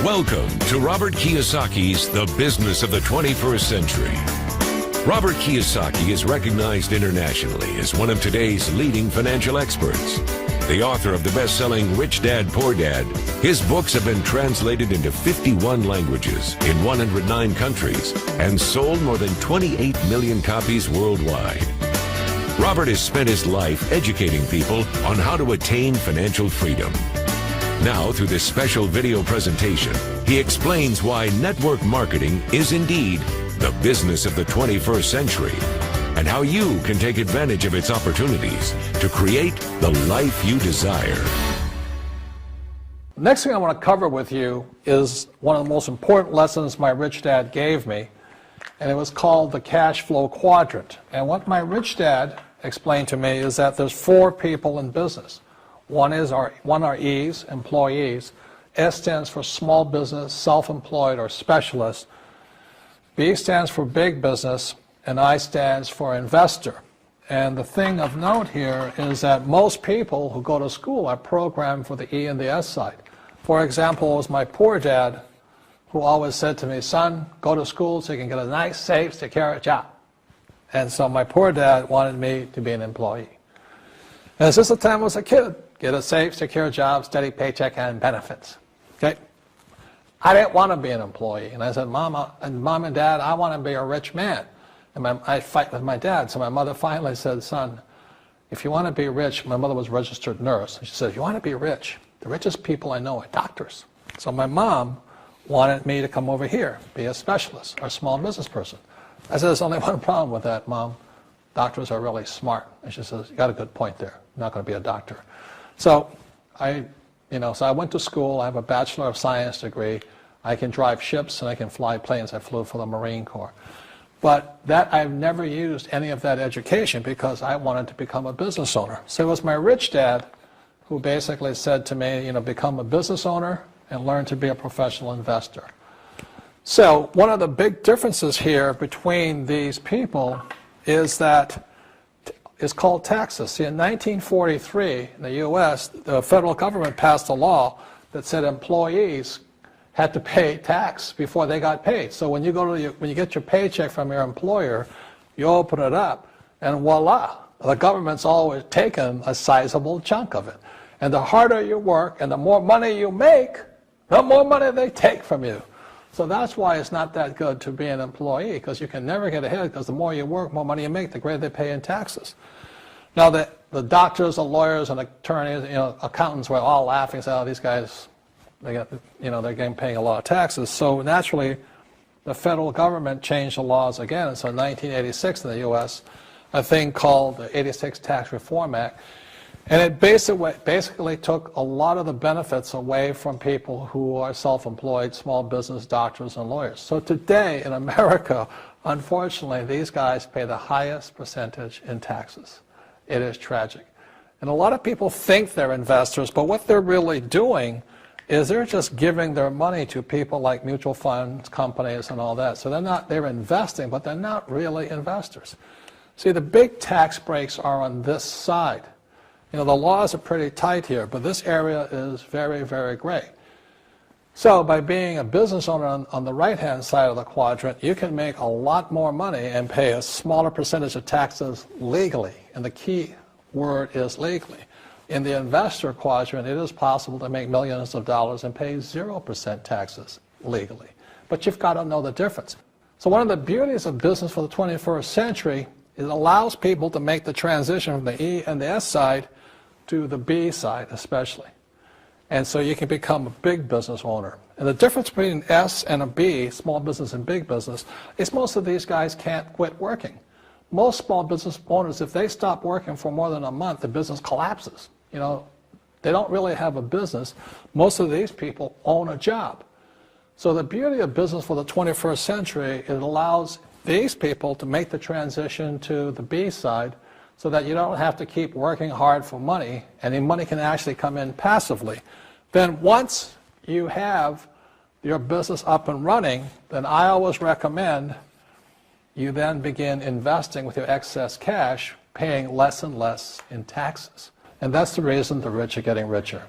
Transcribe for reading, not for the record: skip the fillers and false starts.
Welcome to Robert Kiyosaki's The Business of the 21st Century. Robert Kiyosaki is recognized internationally as one of today's leading financial experts. The author of the best-selling Rich Dad, Poor Dad, his books have been translated into 51 languages in 109 countries and sold more than 28 million copies worldwide. Robert has spent his life educating people on how to attain financial freedom. Now, through this special video presentation, he explains why network marketing is indeed the business of the 21st century and how you can take advantage of its opportunities to create the life you desire. The next thing I want to cover with you is one of the most important lessons my rich dad gave me, and it was called the cash flow quadrant. And what my rich dad explained to me is that there's four people in business. One are E's, employees. S stands for small business, self-employed, or specialist. B stands for big business, and I stands for investor. And the thing of note here is that most people who go to school are programmed for the E and the S side. For example, it was my poor dad who always said to me, son, go to school so you can get a nice, safe, secure job. And so my poor dad wanted me to be an employee. And since the time I was a kid, get a safe, secure job, steady paycheck, and benefits. Okay? I didn't want to be an employee. And I said, Mom and Dad, I want to be a rich man. And I fight with my dad. So my mother finally said, son, if you want to be rich, my mother was a registered nurse. She said, if you want to be rich, the richest people I know are doctors. So my mom wanted me to come over here, be a specialist or a small business person. I said, there's only one problem with that, Mom. Doctors are really smart. And she says, you got a good point there. I'm not going to be a doctor. So I went to school. I have a Bachelor of Science degree. I can drive ships and I can fly planes. I flew for the Marine Corps. But I've never used any of that education because I wanted to become a business owner. So it was my rich dad who basically said to me, become a business owner and learn to be a professional investor. So one of the big differences here between these people is that it's called taxes. See, in 1943, in the U.S., the federal government passed a law that said employees had to pay tax before they got paid. So when you get your paycheck from your employer, you open it up, and voila, the government's always taken a sizable chunk of it. And the harder you work and the more money you make, the more money they take from you. So that's why it's not that good to be an employee, because you can never get ahead, because the more you work, more money you make, the greater they pay in taxes. Now, the doctors, the lawyers, and attorneys, accountants were all laughing, saying, oh, these guys, they're getting paying a lot of taxes. So naturally, the federal government changed the laws again. So in 1986 in the U.S., a thing called the 86 Tax Reform Act, and it basically took a lot of the benefits away from people who are self-employed, small business, doctors, and lawyers. So today in America, unfortunately, these guys pay the highest percentage in taxes. It is tragic. And a lot of people think they're investors, but what they're really doing is they're just giving their money to people like mutual funds, companies, and all that. So they're investing, but they're not really investors. See, the big tax breaks are on this side. The laws are pretty tight here, but this area is very, very gray. So by being a business owner on the right-hand side of the quadrant, you can make a lot more money and pay a smaller percentage of taxes legally. And the key word is legally. In the investor quadrant, it is possible to make millions of dollars and pay 0% taxes legally. But you've got to know the difference. So one of the beauties of business for the 21st century is it allows people to make the transition from the E and the S side to the B side especially. And so you can become a big business owner. And the difference between S and a B, small business and big business, is most of these guys can't quit working. Most small business owners, if they stop working for more than a month, the business collapses. They don't really have a business. Most of these people own a job. So the beauty of business for the 21st century, it allows these people to make the transition to the B side so that you don't have to keep working hard for money, and the money can actually come in passively. Then once you have your business up and running, then I always recommend you then begin investing with your excess cash, paying less and less in taxes. And that's the reason the rich are getting richer.